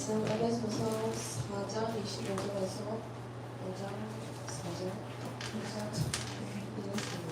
말씀 에베소서 4장 25절에서 5장 4절 5장 읽겠습니다.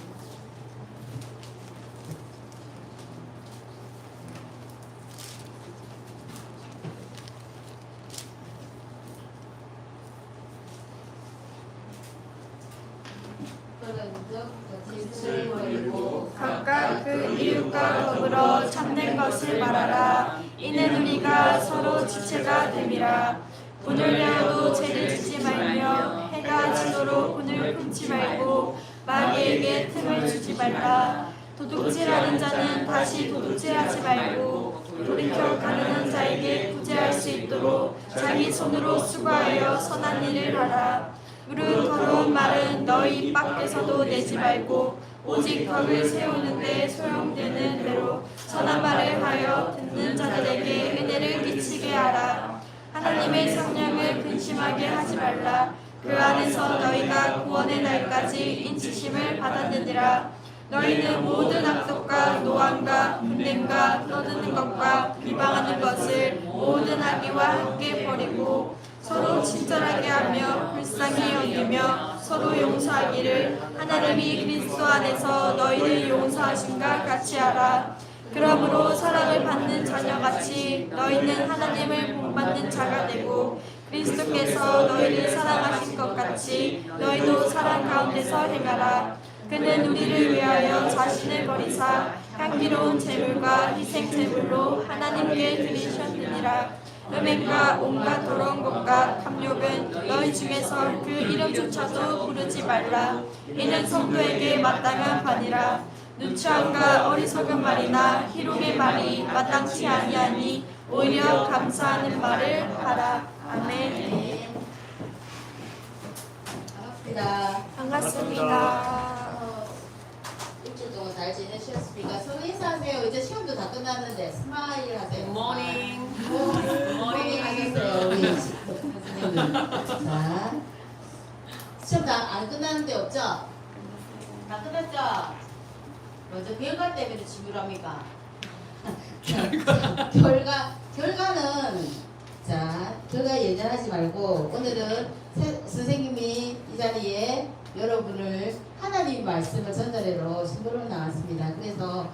질투를 버리고 각각 그 이웃과 더불어 참된 것을 말하라. 이는 우리가 서로 지체가 됨이라. 분을 내어도 죄를 짓지 말며 해가 지도록 분을 품지 말고 마귀에게 틈을 주지 말라. 도둑질하는 자는 다시 도둑질하지 말고 돌이켜 가난한 자에게 구제할 수 있도록 자기 손으로 수고하여 선한 일을 하라. 무릇 더러운 말은 너희 입 밖에서도 내지 말고 오직 덕을 세우는데 소용되는 대로 선한 말을 하여 듣는 자들에게 은혜를 끼치게 하라. 하나님의 성령을 근심하게 하지 말라. 그 안에서 너희가 구원의 날까지 인치심을 받았느니라. 너희는 모든 악독과 노함과 분냄과 떠드는 것과 비방하는 것을 모든 악의와 함께 버리고 서로 친절하게 하며 불쌍히 여기며 서로 용서하기를 하나님이 그리스도 안에서 너희를 용서하신가 같이 하라. 그러므로 사랑을 받는 자녀같이 너희는 하나님을 본받는 자가 되고 그리스도께서 너희를 사랑하신 것 같이 너희도 사랑 가운데서 행하라. 그는 우리를 위하여 자신을 버리사 향기로운 제물과 희생 제물로 하나님께 드리셨느니라. 음행과 온갖 더러운 것과 탐욕은 너희 중에서 그 이름조차도 부르지 말라. 이는 성도에게 마땅한 바니라. 누추함과 어리석은 말이나 희롱의 말이 마땅치 아니하니 오히려 감사하는 말을 하라. 아멘. 반갑습니다. 반갑습니다. 일주일 동안 잘 지내셨습니까? 서로 인사하세요. 이제 시험도 다 끝났는데 스마일 하세요. 굿모닝. 굿모닝 하셨어요. 우리 선생님. 자, 시험 다 안 끝났는데 없죠? 다 끝났죠? 먼저 결과 때문에 지구랍니까? 결과는 결과 예전하지 말고 오늘은 선생님이 이 자리에 여러분을 하나님 말씀을 전달하러 신부로 나왔습니다. 그래서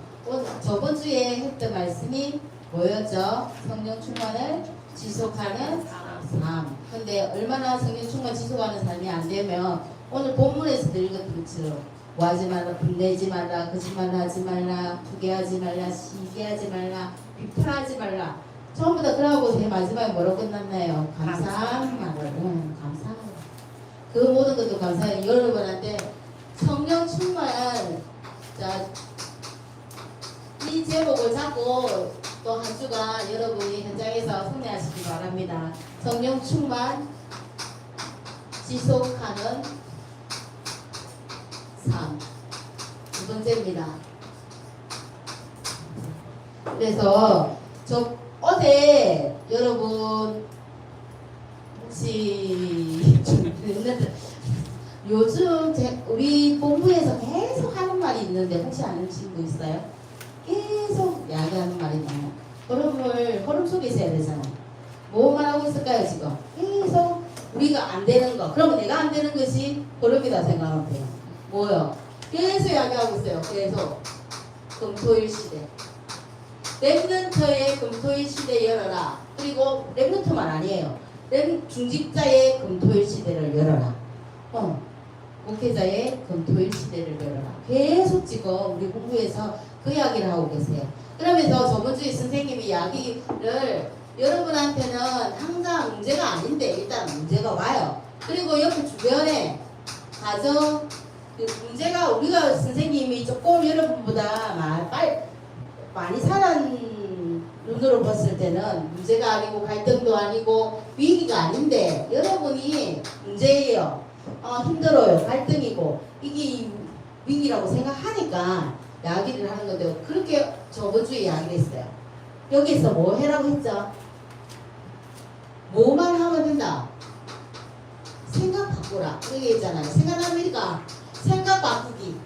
저번 주에 했던 말씀이 뭐였죠? 성령 충만을 지속하는 삶. 근데 얼마나 성령 충만 지속하는 삶이 안 되면 오늘 본문에서 읽었던 것처럼 뭐 하지 말라, 분내지 말라, 거짓말 하지 말라, 부계하지 말라, 시기하지 말라, 비판하지 말라. 전부 다 그러고 제 마지막에 뭐로 끝났나요? 감사하는 말을. 감사하는 말. 그 모든 것도 감사해요. 여러분한테 성령 충만. 자, 이 제목을 잡고 또 한 주간 여러분이 현장에서 승리하시기 바랍니다. 성령 충만 지속하는 삶. 두 번째입니다. 그래서 어제 여러분 혹시 요즘 우리 본부에서 계속 하는 말이 있는데 혹시 아는 친구 있어요? 계속 이야기하는 말이 나요. 호름 속에 있어야 되잖아요. 뭐만 하고 있을까요 지금? 계속 우리가 안 되는 거. 그러면 내가 안 되는 것이 호름이다 생각하면 돼요. 뭐요? 계속 이야기하고 있어요. 계속 금토일 시대. 랩런트의 금토일 시대 열어라. 그리고 랩런트만 아니에요. 중직자의 금토일 시대를 열어라. 목회자의 금토일 시대를 열어라. 계속 지금 우리 공부에서 그 이야기를 하고 계세요. 그러면서 저번 주에 선생님이 이야기를 여러분한테는 항상 문제가 아닌데 일단 문제가 와요. 그리고 옆에 주변에 가정 문제가 우리가 선생님이 조금 여러분보다 많이 살은 눈으로 봤을 때는 문제가 아니고 갈등도 아니고 위기가 아닌데 여러분이 문제예요. 힘들어요. 갈등이고 이게 위기라고 생각하니까 이야기를 하는 건데 그렇게 저번 주에 이야기를 했어요. 여기서 뭐 해라고 했죠? 뭐만 하면 된다. 생각 바꾸라. 그게 있잖아요. 생각납니까? 생각 바꾸기.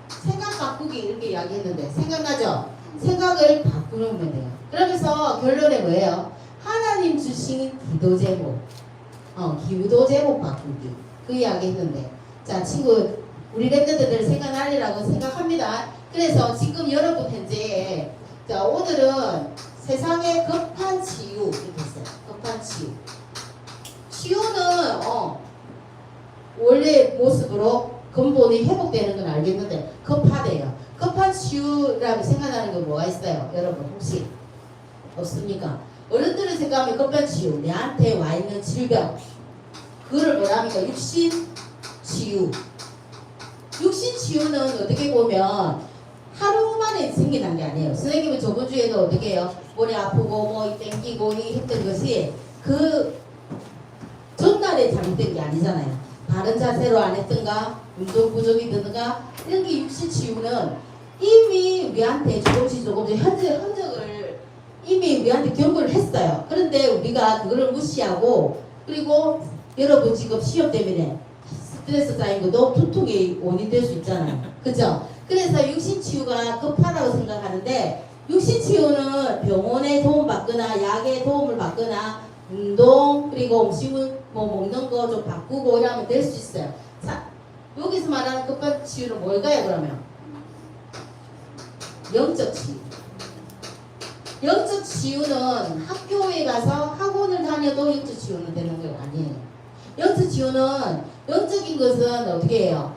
생각 바꾸기 이렇게 이야기했는데 생각나죠? 생각을 바꾸면 돼요. 그러면서 결론이 뭐예요? 하나님 하나님 주신 기도 제목, 기도 제목 바꾸기 그 이야기 했는데, 자 친구 우리 랩런트들 생각나리라고 생각합니다. 그래서 지금 여러분 현재 자 오늘은 세상의 급한 치유 이렇게 했어요. 급한 치유. 치유는 원래 모습으로 근본이 회복되는 건 알겠는데 급하대요. 급한 치유라고 생각나는 건 뭐가 있어요? 여러분 혹시 없습니까? 어른들은 생각하면 급한 치유, 내한테 와 있는 질병, 그거를 뭐라 합니까? 육신 치유. 육신 치유는 어떻게 보면 하루 만에 생겨난 게 아니에요. 선생님은 저번 주에도 어떻게 해요? 머리 아프고 뭐 땡기고 이 했던 것이 그 전날에 잘못된 게 아니잖아요. 바른 자세로 안 했던가, 운동 부족이 드는가, 이런 게 육신 치유는 이미 우리한테 조금씩 흔적을 이미 우리한테 경고를 했어요. 그런데 우리가 그거를 무시하고, 그리고 여러분 지금 시험 때문에 스트레스 쌓인 것도 두통의 원인 될 수 있잖아요. 그죠? 그래서 육신치유가 급하다고 생각하는데, 육신치유는 병원에 도움받거나 약의 도움을 받거나 운동 그리고 음식을 뭐 먹는 거 좀 바꾸고 이러면 될 수 있어요. 자, 여기서 말하는 급한 치유는 뭘까요? 그러면 영적 치유. 영적 치유는 학교에 가서 학원을 다녀도 영적 치유는 되는 거 아니에요. 영적 치유는 영적인 것은 어떻게 해요?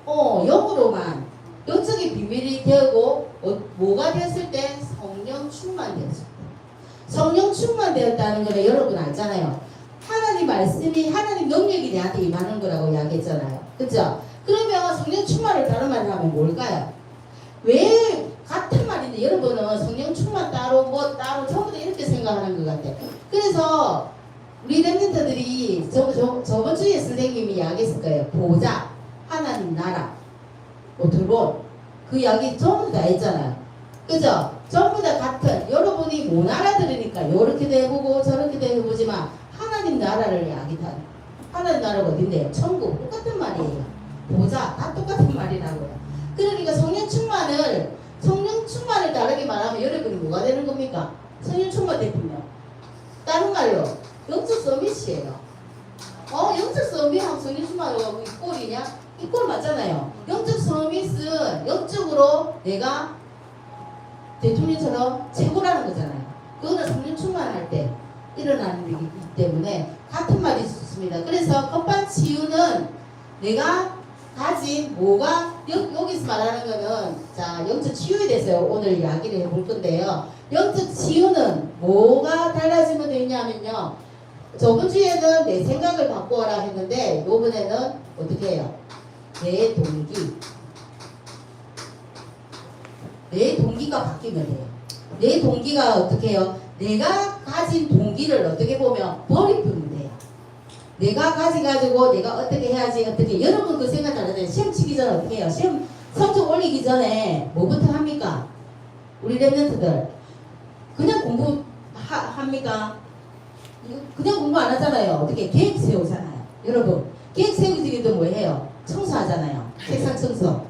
영으로만 영적인 비밀이 되고 뭐가 됐을 때 성령 충만되었을 때. 성령 충만되었다는 거는 여러분 알잖아요. 하나님 말씀이 하나님 능력이 내한테 임하는 거라고 이야기했잖아요. 그죠? 그러면 성령 충만을 다른 말로 하면 뭘까요? 왜 같은 말인데 여러분은 성령 충만 따로 뭐 따로 전부 다 이렇게 생각하는 것 같아요. 그래서 우리 랩런트들이 저번 주에 선생님이 이야기했을 거예요. 보좌, 하나님 나라, 뭐 드론 그 이야기 전부 다 했잖아요. 그죠? 전부 다 같은, 여러분이 못 알아들으니까 요렇게도 해보고 저렇게도 해보지만 하나님 나라를 이야기하는, 하나님 나라가 어딘데요? 천국. 똑같은 말이에요. 보좌 다 똑같은 말이라고요. 그러니까 성령 충만을 다르게 말하면 여러분이 뭐가 되는 겁니까? 성령 충만 대표면 다른 말로 영적 서밋이에요. 영적 서밋하고 성령 충만하고 이꼴이냐? 이꼴 맞잖아요. 영적 서밋은 영적으로 내가 대통령처럼 최고라는 거잖아요. 그거는 성령 충만할 때 일어나는 일이기 때문에 같은 말이 있습니다. 그래서 급한 치유는 내가 가진 뭐가 여기서 말하는 거는 자 영적 치유에 대해서 오늘 이야기를 해볼 건데요. 영적 치유는 뭐가 달라지면 되냐면요. 저번 주에는 내 생각을 바꾸어라 했는데 이번에는 어떻게 해요? 내 동기가 바뀌면 돼요. 내 동기가 어떻게 해요? 내가 가진 동기를 어떻게 보면 버리면 돼요. 내가 가지고 내가 어떻게 해야지 어떻게 여러분 그 생각 잘하잖아요. 시험 치기 전에 어떻게 해요? 시험 성적 올리기 전에 뭐부터 합니까? 우리 랩런트들 그냥 공부합니까? 그냥 공부 안 하잖아요. 어떻게 계획 세우잖아요. 여러분 계획 세우기 전에도 뭐 해요? 청소하잖아요. 책상 청소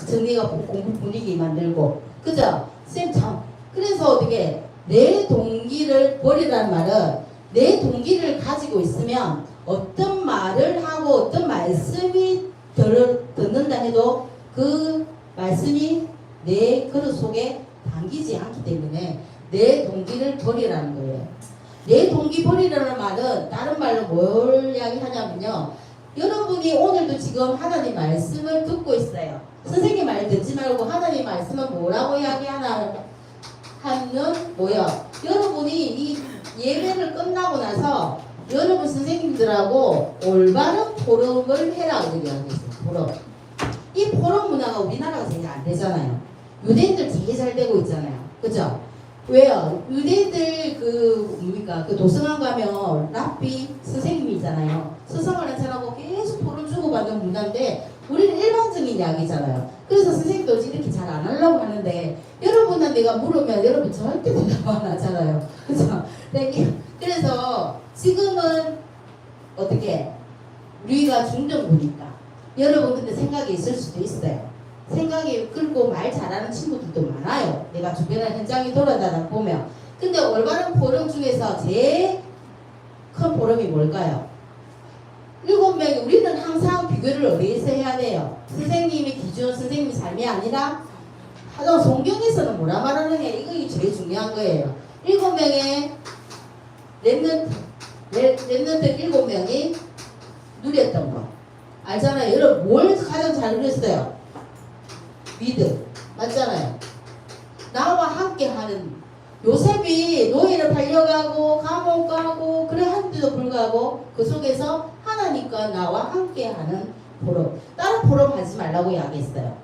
정리가 공부 분위기 만들고 그죠? 쌤 참 그래서 어떻게 내 동기를 버리라는 말은 내 동기를 가지고 있으면 어떤 말을 하고 어떤 말씀이 듣는다 해도 그 말씀이 내 그릇 속에 담기지 않기 때문에 내 동기를 버리라는 거예요. 내 동기 버리라는 말은 다른 말로 뭘 이야기하냐면요. 여러분이 오늘도 지금 하나님 말씀을 듣고 있어요. 선생님 말 듣지 말고 하나님 말씀은 뭐라고 이야기하나 하는 뭐야? 여러분이 이 예배를 끝나고 나서 여러분 선생님들하고 올바른 포럼을 해라고 이야기했어요. 포럼. 이 포럼 문화가 우리나라가 제일 안 되잖아요. 유대인들 되게 잘 되고 있잖아요. 그죠? 왜요? 유대인들 그 도서관 가면 랍비 선생님이잖아요. 서성을 한차하고 계속 포럼 주고받는 문화인데 우리는 일반적인 이야기잖아요. 그래서 선생님도 이렇게 잘 안 하려고 하는데 여러분은 내가 물으면 여러분 절대 대답 안 하잖아요. 그죠? 그래서 지금은 어떻게 우리가 중정부니까 여러분 근데 생각이 있을 수도 있어요. 생각이 끌고 말 잘하는 친구들도 많아요. 내가 주변에 현장에 돌아다니다 보면 근데 올바른 보름 중에서 제일 큰 보름이 뭘까요? 7명이 우리는 항상 비교를 어디에서 해야 돼요? 선생님의 기준, 선생님의 삶이 아니라 하도 성경에서는 뭐라 말하느냐 이거 제일 중요한 거예요. 7명의 랩런트 7명이 누렸던 거 알잖아요. 여러분 뭘 가장 잘 누렸어요? 믿음 맞잖아요. 나와 함께 하는 요셉이 노예를 팔려가고 감옥 가고 그래 한데도 불구하고 그 속에서 하나님과 나와 함께 하는 보름. 다른 보름 하지 말라고 이야기했어요.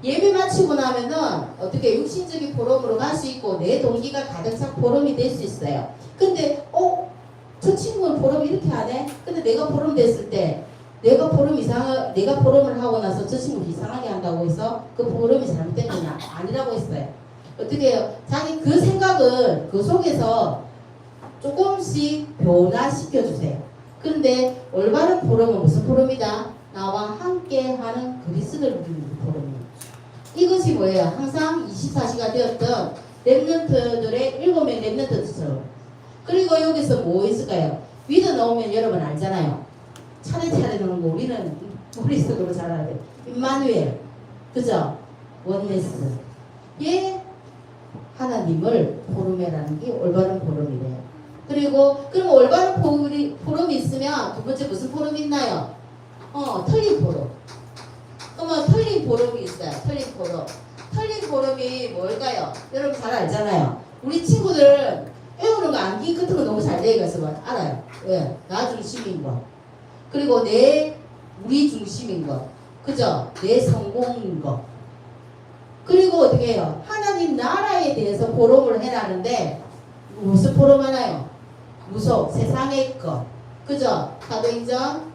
예배 마치고 나면은 어떻게 육신적인 보름으로 갈 수 있고 내 동기가 가득 찬 보름이 될 수 있어요. 근데 저 친구는 보름 이렇게 하네? 근데 내가 보름 됐을 때 내가 보름을 하고 나서 저 친구 이상하게 한다고 해서 그 보름이 잘못된 거냐? 아니라고 했어요. 어떻게 해요? 자기 그 생각을 그 속에서 조금씩 변화시켜 주세요. 그런데 올바른 보름은 무슨 보름이다? 나와 함께 하는 그리스도를 누리는 보름입니다. 이것이 뭐예요? 항상 24시가 되었던 랩런트들의 7명 랩런트처럼. 그리고 여기서 뭐 있을까요? 위드 나오면 여러분 알잖아요. 차례차례 넣는 거 우리는 머릿속으로 잘 알아야 돼요. 임마누엘, 그죠? 원네스. 예, 하나님을 보름이라는 게 올바른 보름이래요. 그리고 그럼 올바른 보름이 있으면 두 번째 무슨 보름이 있나요? 틀린 보름. 그러면 틀린 보름이 있어요. 틀린 보름. 틀린 보름이 뭘까요? 여러분 잘 알잖아요. 우리 친구들 외우는 거 암기 같은 거 너무 잘 되어가서 알아요. 왜? 나 중심인 거. 그리고 우리 중심인 거. 그죠? 내 성공인 거. 그리고 어떻게 해요? 하나님 나라에 대해서 보름을 해라는데 무슨 보름 하나요? 무속, 세상의 것. 그죠? 사도행전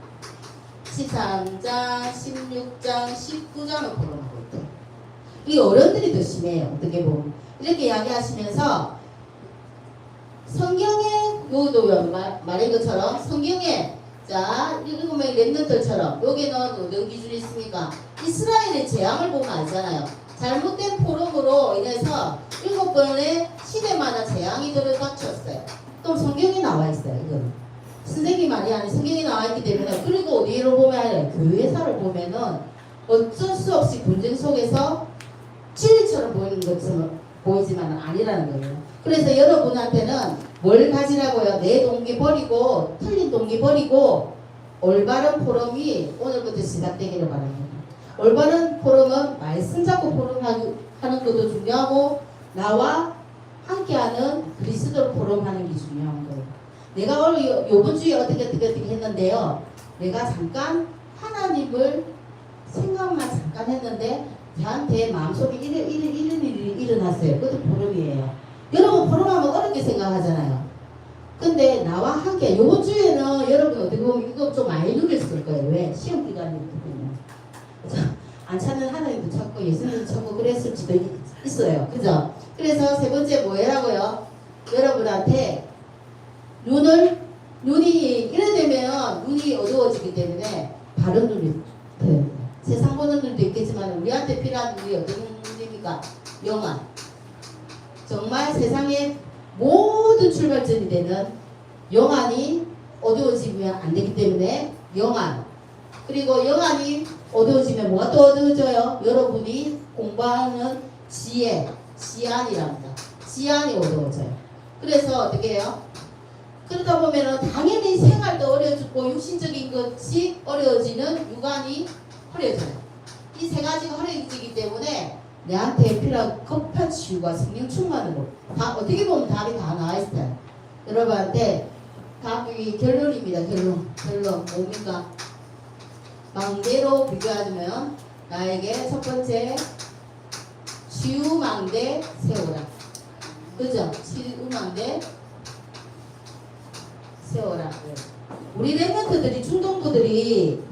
13장, 16장, 19장을 보름하고 있대. 이 어른들이 더 심해요. 어떻게 보면. 이렇게 이야기하시면서 성경에 요도 말인 것처럼 성경에 자 7명의 랩런트들처럼 여기는 어떤 기준이 있습니까? 이스라엘의 재앙을 보면 알잖아요. 잘못된 포럼으로 인해서 7번의 시대마다 재앙이 들어닥쳤어요. 또 성경에 나와 있어요. 이거는 선생님 말이 아니 성경에 나와 있기 때문에. 그리고 어디로 보면 교회사를 보면은 어쩔 수 없이 분쟁 속에서 진리처럼 보이는 것처럼 보이지만 아니라는 거예요. 그래서 여러분한테는 뭘 가지라고요? 내 동기 버리고 틀린 동기 버리고 올바른 포럼이 오늘부터 시작되기를 바랍니다. 올바른 포럼은 말씀 잡고 포럼하는 것도 중요하고 나와 함께하는 그리스도로 포럼하는 게 중요한 거예요. 내가 오늘 요번 주에 어떻게 했는데요. 내가 잠깐 하나님을 생각만 잠깐 했는데 저한테 마음속에 이런 일이 일어났어요. 그것도 포럼이에요. 여러분 포럼하면 어렵게 생각하잖아요. 근데 나와 함께 요번 주에는 여러분 어떻게 보면 이거 좀 많이 누렸을 거예요. 왜? 시험 기간이거든요. 안 찾는 하나님도 찾고 예수님도 찾고 그랬을 수도 있어요. 그죠? 그래서 세 번째 뭐라고요? 여러분한테 눈이 이래 되면 눈이 어두워지기 때문에 바른 눈이 돼요. 세상 보는 눈도 있겠지만 우리한테 필요한 눈이 어떤 눈입니까? 영안. 정말 세상의 모든 출발점이 되는 영안이 어두워지면 안 되기 때문에 영안. 그리고 영안이 어두워지면 뭐가 또 어두워져요? 여러분이 공부하는 지안이랍니다. 지안이 어두워져요. 그래서 어떻게 해요? 그러다 보면은 당연히 생활도 어려지고 육신적인 것이 어려워지는 육안이 흐려져요. 이 세 가지가 흐려지기 때문에 내한테 필요한 급한 치유가 성령 충만으로 다 어떻게 보면 답이 다 나와 있어요. 여러분한테 답이 결론입니다. 결론 뭡니까? 망대로 비교하면 나에게 첫 번째 치유망대 세워라. 그죠? 치유망대 세워라. 우리 랩런트들이 중동부들이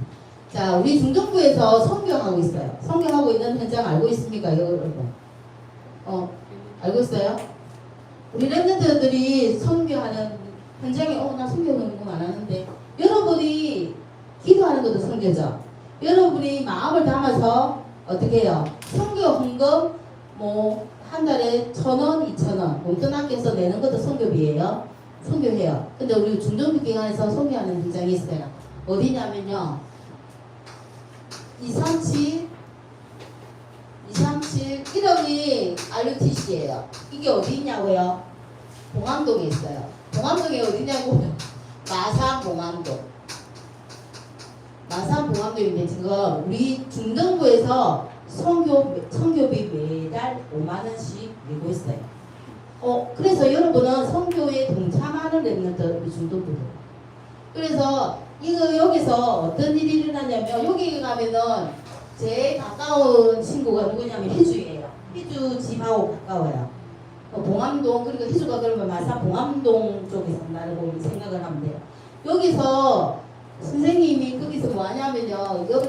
자 우리 중동부에서 선교하고 있어요. 선교하고 있는 현장 알고 있습니까? 여러분? 알고 있어요? 우리 랩런트들이 선교하는 현장에 나 선교하는 거 안 하는데 여러분이 기도하는 것도 선교죠. 여러분이 마음을 담아서 어떻게 해요? 선교 헌금 뭐 한 달에 1,000원, 2,000원 용돈 아껴서 내는 것도 뭐예요? 선교해요. 근데 우리 중동교회에서 선교하는 현장이 있어요. 어디냐면요. 237 이름이 RUTC예요. 이게 어디 있냐고요? 봉암동에 있어요. 봉암동에 어디냐고? 마산봉암동. 마산봉암동인데 지금 우리 중등부에서 선교비 매달 5만원씩 내고 있어요. 그래서 여러분은 선교에 동참하는 랩런트 우리 중등부들. 그래서 이거 여기서 어떤 일이 일어나냐면 여기 가면은 제일 가까운 친구가 누구냐면 희주예요. 희주 집하고 가까워요. 봉암동 그리고 희주가 그러면 마산 봉암동 쪽에 산다고 생각을 하면 돼요. 여기서 선생님이 거기서 뭐 하냐면요. 여기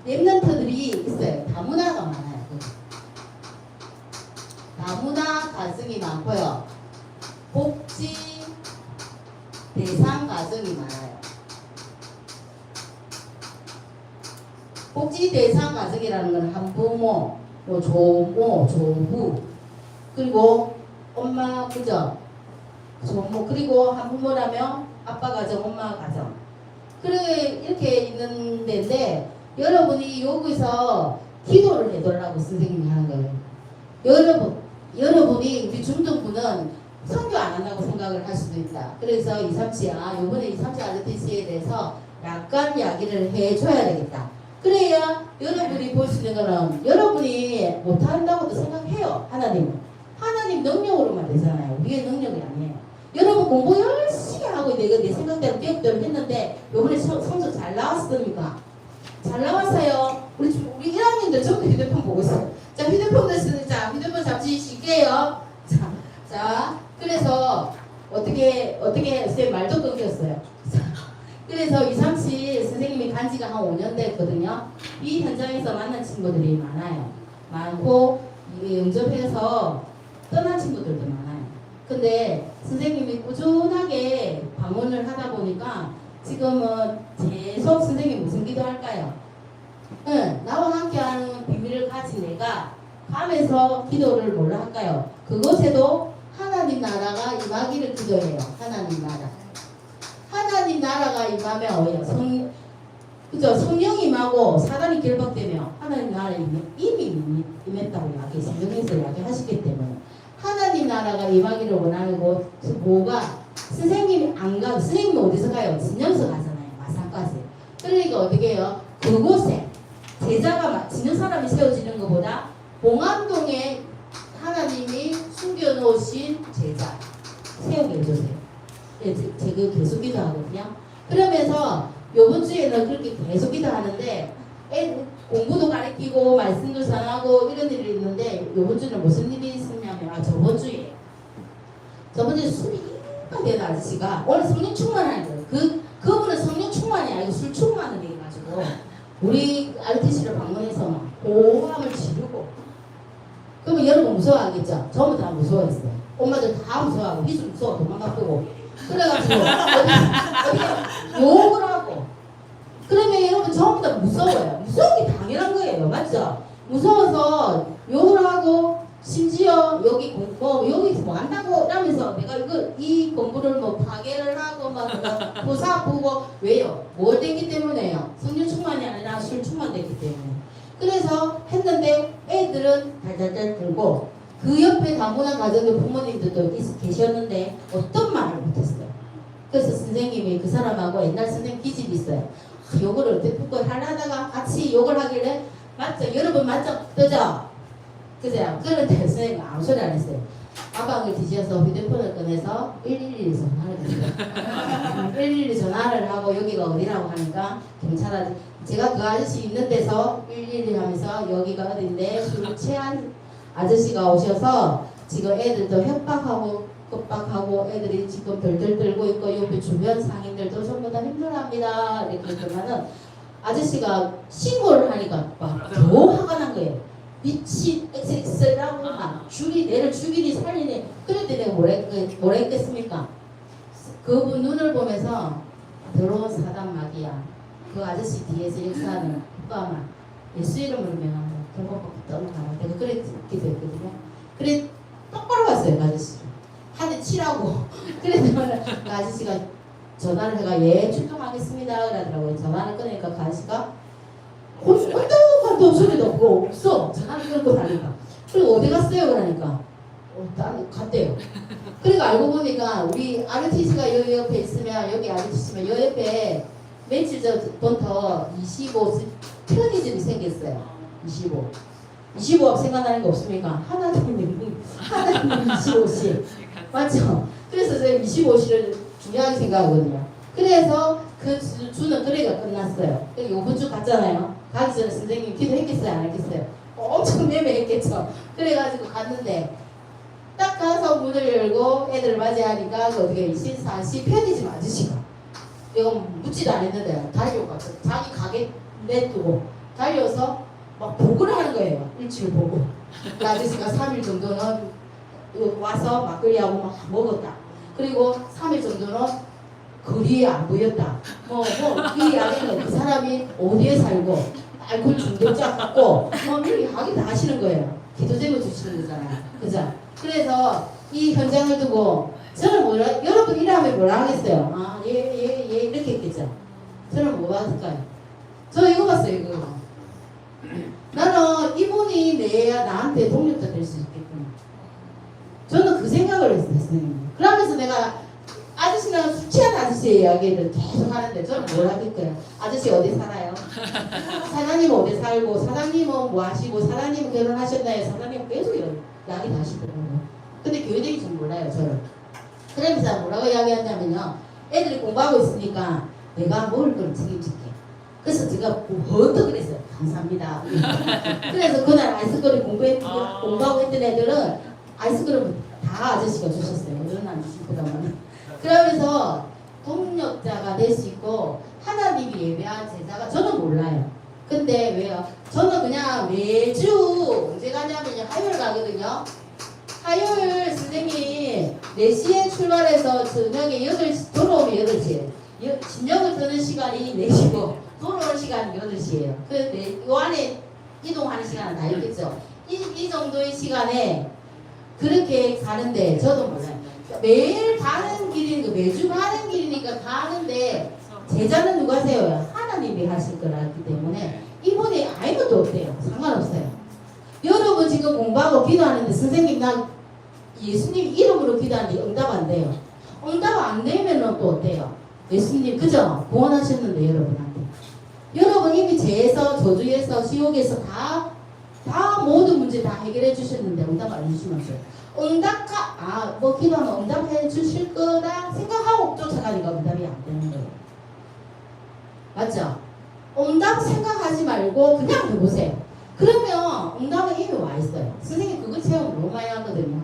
랩런트들이 있어요. 다문화가 많아요. 다문화 가정이 많고요. 복지 대상 가정이 많아요. 복지 대상 가정이라는 건 한부모, 조모, 조부, 그리고 엄마, 그죠? 조모, 그리고 한부모라면 아빠 가정, 엄마 가정. 그래, 이렇게 있는 데인데, 여러분이 여기서 기도를 해달라고 선생님이 하는 거예요. 여러분이 우리 중등부는 선교 안 한다고 생각을 할 수도 있다. 그래서 237, 요번에 237 RTC에 대해서 약간 이야기를 해줘야 되겠다. 그래야 여러분이 볼 수 있는 거는 여러분이 못한다고도 생각해요. 하나님 능력으로만 되잖아요. 우리의 능력이 아니에요. 여러분 공부 열심히 하고 내가 내 생각대로 띄엄띄엄 했는데 요번에 성적 잘 나왔습니까? 잘 나왔어요. 우리 1학년들 전부 휴대폰 보고 있어요. 자, 휴대폰 됐으니 휴대폰 잠시 쉴게요. 자, 그래서 어떻게 선생님 말도 끊겼어요. 그래서 237 선생님이 간지가 한 5년 됐거든요. 이 현장에서 만난 친구들이 많고 영접해서 떠난 친구들도 많아요. 근데 선생님이 꾸준하게 방문을 하다 보니까 지금은 계속 선생님 무슨 기도할까요? 나와 함께하는 비밀을 가진 내가 가면서 기도를 뭘로 할까요? 그곳에도 하나님 나라가 임하기를 기도해요. 하나님 나라가 임하면 뭐예요? 그죠? 성령이 임하고 사단이 결박되며 하나님 나라에 이미 임했다고 성경에서 이야기하시기 때문에 하나님 나라가 임하기를 원하는 곳 뭐가 선생님이 안 가도 선생님이 어디서 가요? 진영서 가잖아요. 마산까지. 그러니까 어떻게 해요? 그곳에 제자가 진영 사람이 세워지는 것보다 봉암동에 하나님이 숨겨놓으신 제자 세우게 해주세요. 제가 계속 기도하거든요. 그러면서 요번 주에는 그렇게 계속 기도하는데 공부도 가르치고 말씀도 전하고 이런 일이 있는데 요번 주는 무슨 일이 있었냐면 저번 주에 술이 힘만 되는 아저씨가 오늘 성령 충만하는 거예요. 그분은 성령 충만이 아니고 술 충만을 해가지고 우리 RTC를 방문해서 막 고함을 지르고 그러면 여러분 무서워하겠죠? 전부 다 무서워했어요. 엄마들 다 무서워하고 희수 무서워 도망가고 그래가지고 어디 욕을 하고 그러면 여러분 전부 다 무서워요. 무서운 게 당연한 거예요. 맞죠? 무서워서 욕을 하고 심지어 여기 여기서 뭐 한다고 이러면서 내가 이 공부를 뭐 파괴를 하고 막 보사 보고 왜요? 뭘 됐기 때문에요? 성령 충만이 아니라 술 충만됐기 때문에. 그래서 했는데 애들은 달달달 들고 그 옆에 다문화 가정의 부모님들도 계셨는데 어떤 말을 못했어요. 그래서 선생님이 그 사람하고 옛날 선생님 기집이 있어요. 욕을 어떻게 듣고 하려다가 같이 욕을 하길래 맞죠? 여러분 맞죠? 그죠? 그죠? 그런데 선생님이 아무 소리 안 했어요. 가방을 뒤져서 휴대폰을 꺼내서 112 전화를 했어요. 112 전화를 하고 여기가 어디라고 하니까 경찰 제가 그 아저씨 있는 데서 112 하면서 여기가 어딘데 술 취한 아저씨가 오셔서 지금 애들도 협박하고 급박하고 애들이 지금 덜덜 떨고 있고 옆에 주변 상인들도 전부 다 힘들어합니다. 이렇게 그러면은 아저씨가 신고를 하니까 막 더 화가 난 거예요. 미친 XX라고 막 내를 죽이니 살리니 그런데 내가 뭐라 했겠습니까? 그분 눈을 보면서 더러운 사단 마귀야. 그 아저씨 뒤에서 역사하는 오빠만 예수 이름으로 명하면 경고받고 떠나가라. 내가 그랬게 됐거든요. 그래 똑바로 갔어요 그 아저씨. 한 대 치라고. 그래서 그 아저씨가 전화를 해가 예 출동하겠습니다 그러더라고요. 전화를 끊으니까 그 아저씨가 홀떡홀떡 소리도 없어. 전화를 끊고 나니까. 그리고 어디 갔어요 그러니까 난 갔대요. 그리고 알고 보니까 우리 RTC가 여기 옆에 있으면 여기 RTC면 여 옆에 며칠 전부터 25 편의점이 생겼어요. 25억 생각나는 게 없습니까? 하나님 25시 맞죠? 그래서 제가 25시를 중요하게 생각하거든요. 그래서 그 주는 거래가 끝났어요. 이번 주 갔잖아요. 가기 전에 선생님 기도했겠어요? 안 했겠어요? 엄청 매매했겠죠. 그래가지고 갔는데 딱 가서 문을 열고 애들을 맞이하니까 그 어떻게 24시 편의점 아저씨가 이건 묻지도 않았는데 달려가서 자기 가게 내두고 달려서 막 보고를 하는 거예요. 일주일 보고. 그 아저씨가 3일 정도는 와서 막걸리하고 막 먹었다. 그리고 3일 정도는 거리에 안 보였다. 이 이야기는 그 사람이 어디에 살고 알코올 중독자 같고 이렇게 하기 다 하시는 거예요. 기도 제목 주시는 거잖아요. 그죠? 그래서 이 현장을 두고 저는 여러분 일하면 뭐라 하겠어요? 아, 얘 이렇게 했겠죠? 저는 뭐 받을까요? 저 이거 봤어요, 이거. 나는 이분이 나한테 동력자 될 수 있겠구나. 저는 그 생각을 했어요, 선생님. 그러면서 내가 아저씨랑 술 취한 아저씨의 이야기를 계속 하는데 저는 뭘 하겠어요? 아저씨 어디 살아요? 사장님은 어디 살고, 사장님은 뭐 하시고, 사장님은 결혼하셨나요? 사장님은 계속 이야기 다 하시더라고요. 근데 교회들이 좀 몰라요, 저를. 그러면서 뭐라고 이야기하냐면요. 애들이 공부하고 있으니까 내가 먹을 걸 책임질게. 그래서 제가 번뜩 그랬어요. 감사합니다. 그래서 그날 아이스크림 공부하고 했던 애들은 아이스크림 다 아저씨가 주셨어요. 저는 안 주실 거다만. 그러면서 동력자가 될 수 있고 하나님이 예배한 제자가 저는 몰라요. 근데 왜요? 저는 그냥 매주 언제 가냐면요. 화요일 가거든요. 화요일 선생님이 4시에 출발해서 저녁에 8시 돌아오면 8시에 진영을 뜨는 시간이 4시고 돌아오는 시간이 8시예요. 그 안에 이동하는 시간은 다 있겠죠. 이 정도의 시간에 그렇게 가는데 저도 몰라요. 매일 가는 길이니까 매주 가는 길이니까 가는데 제자는 누가 세워요? 하나님이 하실 거라기 때문에 이분이 아무것도 없대요. 상관없어요. 여러분 지금 공부하고 기도하는데 선생님 난 예수님 이름으로 기도하는데 응답 안 돼요. 응답 안 되면 또 어때요? 예수님 그죠? 구원하셨는데 여러분한테. 여러분 이미 죄에서 저주에서 지옥에서 다 모든 문제 다 해결해 주셨는데 응답 안 해주시면서요. 뭐 기도하면 응답해 주실 거다 생각하고 쫓아가니까 응답이 안 되는 거예요. 맞죠? 응답 생각하지 말고 그냥 해보세요. 그러면 응답은 이미 와 있어요. 선생님 그거 체험 너무 많이 하거든요.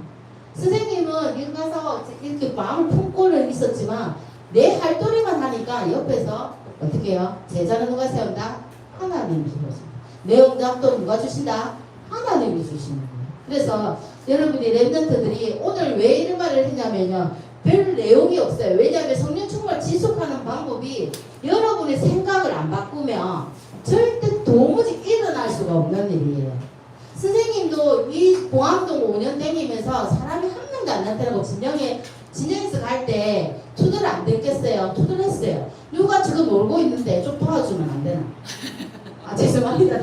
선생님은 여기 가서 이렇게 마음을 품고는 있었지만 내 할도리만 하니까 옆에서 어떻게 해요? 제자는 누가 세운다? 하나님이 주십니다. 내 응답도 누가 주신다? 하나님이 주시는 거예요. 그래서 여러분이 랩런트들이 오늘 왜 이런 말을 했냐면요. 별 내용이 없어요. 왜냐하면 성령 충만을 지속하는 방법이 여러분의 생각을 안 바꾸면 절대 도무지 일어날 수가 없는 일이에요. 선생님도 이 봉암동 5년 다니면서 사람이 한 명도 안 나타나고 진영에서 갈 때 투덜 안 됐겠어요. 투덜했어요. 누가 지금 놀고 있는데 좀 도와주면 안 되나? 아 죄송합니다.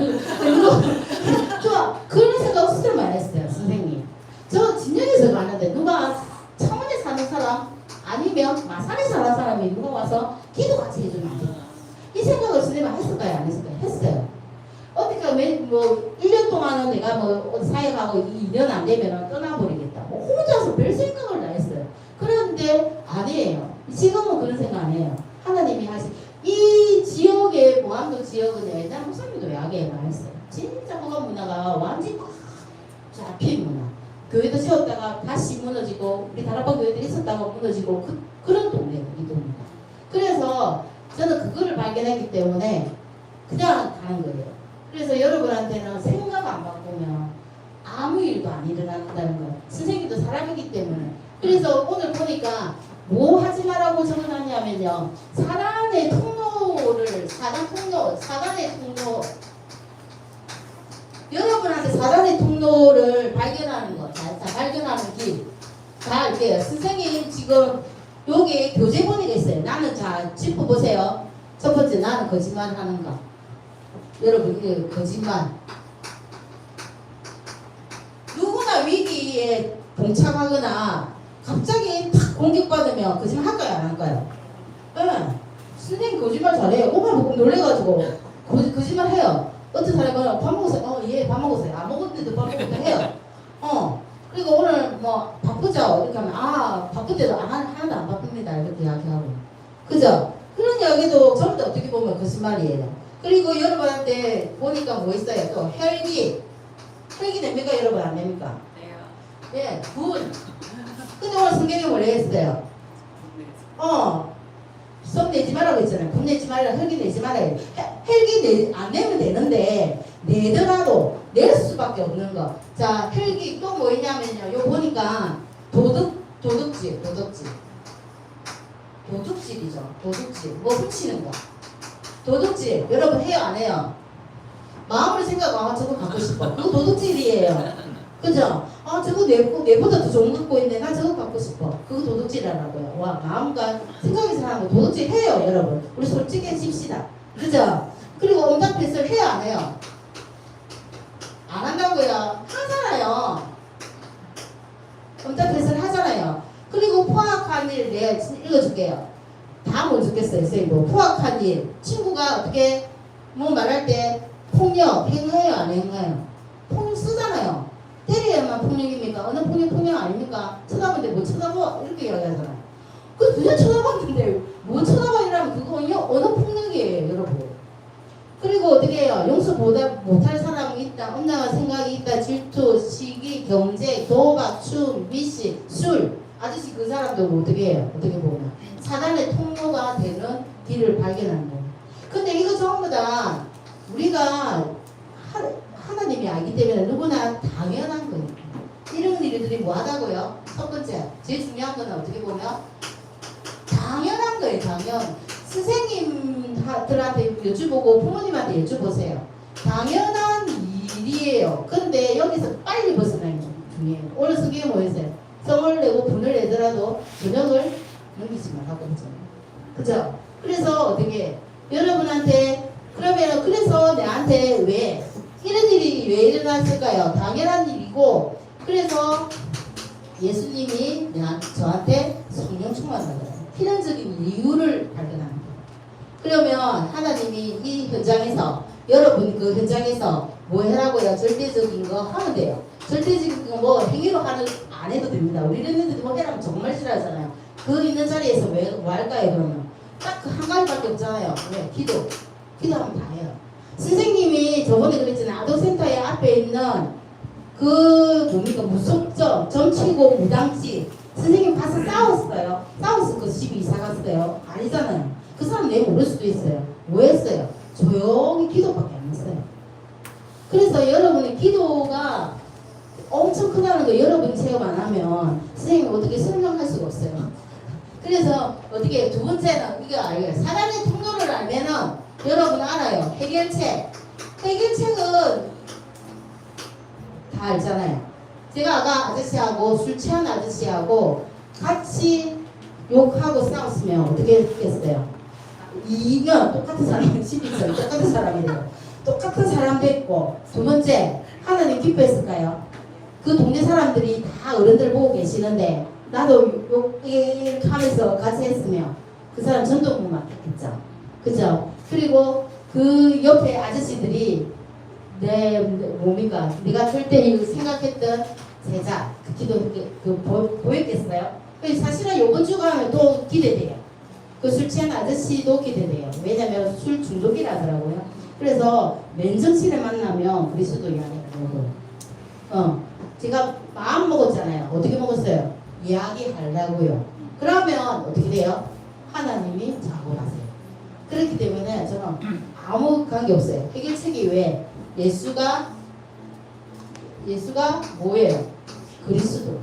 좋아. 그런 생각 수술 많이 했어요. 선생님. 저 진영에서 가는데 누가 창원에 사는 사람 아니면 마산에 사는 사람이 누가 와서 기도 같이 해주면 안 돼요. 이 생각을 선생님 했을까요? 안 했을까요? 했어요. 어떻게 뭐 1년 동안은 내가 뭐 사역하고 2년 안 되면 떠나버리겠다. 혼자서 별 생각을 다 했어요. 그런데 아니에요. 지금은 그런 생각 안 해요. 하나님이 이 지역의 봉암동 지역은 옛날 목사님도 이야기해 말했어요. 진짜 허가 문화가 완전히 꽉 잡힌 문화. 교회도 세웠다가 다시 무너지고 우리 다락방 교회들이 있었다가 무너지고 그런 동네예요. 이 동네가. 그래서 저는 그거를 발견했기 때문에 그냥 가는 거예요. 그래서 여러분한테는 생각 안 바꾸면 아무 일도 안 일어난다는 거예요. 선생님도 사람이기 때문에. 그래서 오늘 보니까 뭐 하지 말라고 적어놨냐면요. 사단의 통로를 사단의 통로 여러분한테 사단의 통로를 발견하는 것, 발견하는 길. 자, 이렇게 선생님 지금 여기 교재본이가 있어요. 나는 자 짚어보세요. 첫 번째 나는 거짓말 하는가. 여러분 이게 거짓말. 누구나 위기에 봉착하거나 갑자기 탁 공격받으면 거짓말 할까요 안 할까요? 응. 선생님 거짓말 잘해요. 엄마 보고 놀래가지고 거짓말 해요. 어떤 사람은 밥 먹었어요. 예, 밥 먹었어요. 안 먹었는데도 밥 먹었다 해요. 그리고 오늘 뭐 바쁘죠? 이렇게 하면 바쁜데도 하나도 안 바쁩니다. 이렇게 이야기하고. 그죠? 그런 이야기도 전부 다 어떻게 보면 거짓말이에요. 그리고 여러분한테 보니까 뭐 있어요? 또 혈기. 혈기 냅니까 여러분 안 냅니까? 예, 분. 근데 오늘 성경에 뭐라 했어요? 썸 내지 말라고 했잖아요. 분 내지 말라, 혈기 내지 말아요. 혈기 안 내면 되는데 내더라도 낼 수밖에 없는 거. 자, 혈기 또 뭐 있냐면요. 요 보니까 도둑질. 도둑질이죠. 도둑질. 뭐 훔치는 거. 도둑질. 여러분 해요 안 해요? 마음으로 생각하면 저거 갖고 싶어. 그거 도둑질이에요. 그죠? 저거 내보다 더 좋은 거 갖고 있는데 나 저거 갖고 싶어. 그거 도둑질이라고요. 와, 마음과 생각에서 하는 거 도둑질 해요, 여러분. 우리 솔직해집시다. 그죠? 그리고 응답해서 해요, 안 해요? 안 한다고요? 하잖아요. 응답해서 하잖아요. 그리고 포악한 일 내가 읽어줄게요. 다 못 죽겠어요, 선생님. 포악한 일. 친구가 어떻게 뭐 말할 때 폭력 행해요, 안 행해요? 폭력 쓰잖아요. 때려야만 폭력입니까? 어느 폭력 아닙니까? 쳐다보는데 뭐 쳐다봐? 이렇게 이야기하잖아요. 그냥 쳐다봤는데 뭐 쳐다봐 이러면 그거 어느 폭력이에요, 여러분. 그리고 어떻게 해요? 용서보다 못할 사람이 있다. 온당한 생각이 있다. 질투, 시기, 경제, 도박, 춤, 미시, 술. 아저씨 그 사람도 어떻게 해요? 어떻게 보면 사단의 통로가 되는 길을 발견하는 거예요. 근데 이거 전부 다 우리가 하나님이 알기 때문에 누구나 당연한 거예요. 이런 일들이 뭐하다고요? 첫 번째, 제일 중요한 건 어떻게 보면 당연한 거예요. 당연. 선생님들한테 여쭤보고 부모님한테 여쭤보세요. 당연한 일이에요. 근데 여기서 빨리 벗어나는 게 중요해요. 오늘 성경에 뭐 있어요? 성을 내고 분을 내더라도 저녁을 넘기지 말라고 했잖아요. 그죠? 그래서 어떻게 여러분한테 그러면 그래서 내한테 왜 이런 일이 왜 일어났을까요? 당연한 일이고 그래서 예수님이 저한테 성령 충만하더라고요. 필연적인 이유를 발견하는 거예요. 그러면 하나님이 이 현장에서 여러분 그 현장에서 뭐 해라고요? 절대적인 거 하면 돼요. 절대적인 거 뭐 행위로 안 해도 됩니다. 우리 이랬는데 뭐 해라면 정말 싫어하잖아요. 그 있는 자리에서 뭐 할까요 그러면? 딱 그 한 가지밖에 없잖아요. 왜? 기도하면 다 해요. 선생님이 저번에 그랬잖아요. 아동센터의 앞에 있는 그 뭡니까 무속점, 점치고 무당집 선생님 가서 싸웠어요. 싸웠을 거 집에 이사 갔어요. 아니잖아요. 그 사람 내가 모를 수도 있어요. 뭐 했어요? 조용히 기도밖에 안 했어요. 그래서 여러분의 기도가 엄청 크다는 거 여러분이 체험 안 하면 선생님이 어떻게 설명할 수가 없어요. 그래서 어떻게 두 번째는 이거 알아요. 사단의 통로를 알면은 여러분 알아요. 해결책은 다 알잖아요. 제가 아까 아저씨하고 술 취한 아저씨하고 같이 욕하고 싸웠으면 어떻게 했겠어요? 이면 똑같은 사람이 12천 똑같은 사람이래요. 똑같은 사람 됐고 두 번째 하나님 기뻐했을까요? 그 동네 사람들이 다 어른들 보고 계시는데 나도 이렇게 하면서 같이 했으면 그 사람 전도부 맡겠죠. 그죠? 그리고 그 옆에 아저씨들이 뭡니까? 네가 절대 생각했던 제자 그 기도 보였겠어요? 사실은 요번 주가 하면 또 기대돼요. 그 술 취한 아저씨도 기대돼요. 왜냐면 술 중독이라더라고요. 그래서 맨정신에 만나면 그리스도 이야기하려고요. 제가 마음 먹었잖아요. 어떻게 먹었어요? 이야기하려고요. 그러면 어떻게 돼요? 하나님이 자고하세요. 그렇기 때문에 저는 아무 관계 없어요. 해결책이 왜? 예수가 뭐예요? 그리스도.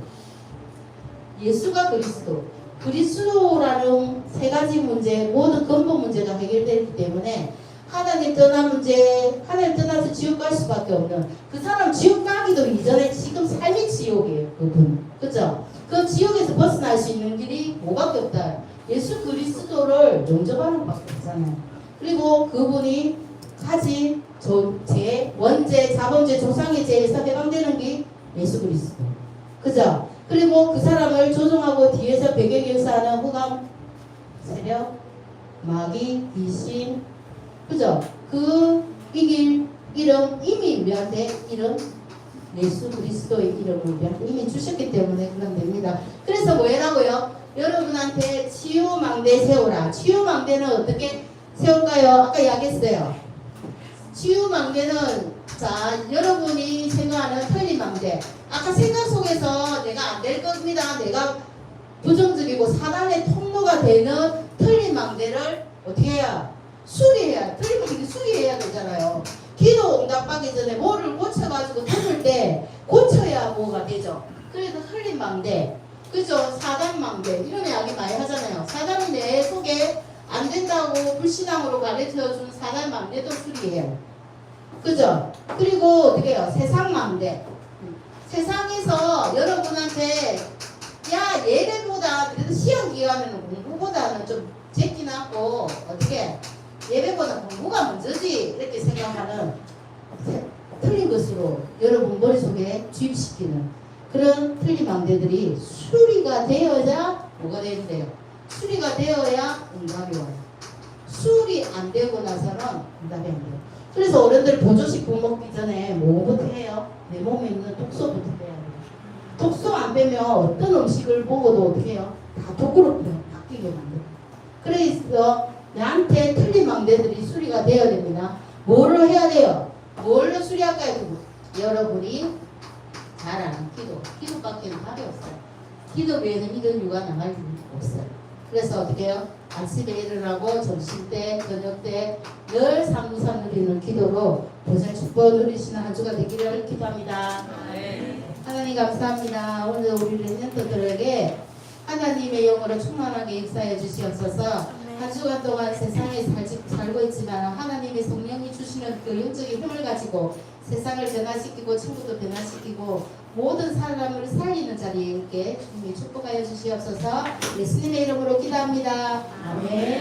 예수가 그리스도. 그리스도라는 세 가지 문제, 모든 근본 문제가 해결되기 때문에 하나님 떠난 문제, 하나님 떠나서 지옥 갈 수밖에 없는 그 사람 지옥 가기도 이전에 지금 삶이 지옥이에요. 그분. 그죠? 그 지옥에서 벗어날 수 있는 길이 뭐밖에 없다. 예수 그리스도를 영접하는 것밖에 없잖아요. 그리고 그분이 가진 제 원죄, 자범죄, 조상의 죄에서 해방되는 게 예수 그리스도. 그죠? 그리고 그 사람을 조종하고 뒤에서 배경일사하는 후감, 세력, 마귀, 귀신, 그죠? 그 이길 이름 이미 우리한테 이름 예수 그리스도의 이름을 우리한테 이미 주셨기 때문에 그럼 됩니다. 그래서 뭐 해라고요? 여러분한테 치유망대 세우라. 치유망대는 어떻게 세울까요? 아까 이야기했어요. 치유망대는 자 여러분이 생각하는 틀린 망대. 아까 생각 속에서 내가 안 될 겁니다. 내가 부정적이고 사단의 통로가 되는 틀린 망대를 어떻게 해야? 수리해야. 틀린 망대 수리해야 되잖아요. 기도 응답하기 전에 뭐를 고쳐가지고 들을 때 고쳐야 뭐가 되죠. 그래서 틀린 망대, 그죠? 사단 망대 이런 이야기 많이 하잖아요. 사단이 내 속에 안 된다고 불신앙으로 가르쳐준 사단 망대도 수리해요. 그죠? 그리고 어떻게 해요? 세상 망대. 세상에서 여러분한테 야 예배보다 그래도 시험 기간에는 공부보다는 좀 제끼 낫고 어떻게 예배보다 공부가 먼저지 이렇게 생각하는 틀린 것으로 여러분 머릿속에 주입시키는 그런 틀린 망대들이 수리가 되어야 뭐가 되는데요? 수리가 되어야 응답이 와요. 수리 안 되고 나서는 응답이 안 돼요. 그래서 어른들 보조식품 먹기 전에 뭐부터 해요? 내 몸에 있는 독소부터 빼야 돼요. 독소 안 빼면 어떤 음식을 먹어도 어떻게 해요? 다 독으로 바뀌게 만들어요. 그래서 나한테 틀린 망대들이 수리가 되어야 됩니다. 뭐를 해야 돼요? 뭘로 수리할까요? 여러분이 잘 아는 기도. 기도밖에는 답이 없어요. 기도 외에는 이런 이유가 나갈 이유가 없어요. 그래서 어떻게 해요? 아침에 일어나고 점심때, 저녁때 늘 삼무삼 누리는 기도로 보살 축복 누리시는 한 주가 되기를 기도합니다. 하나님 감사합니다. 오늘 우리 랩런트들에게 하나님의 영으로 충만하게 역사해 주시옵소서. 한 주간 동안 세상에 살고 있지만 하나님의 성령이 주시는 그 영적인 힘을 가지고 세상을 변화시키고 친구도 변화시키고 모든 사람을 살리는 자리에 있게 주님이 축복하여 주시옵소서. 예수님의 이름으로 기도합니다. 아멘.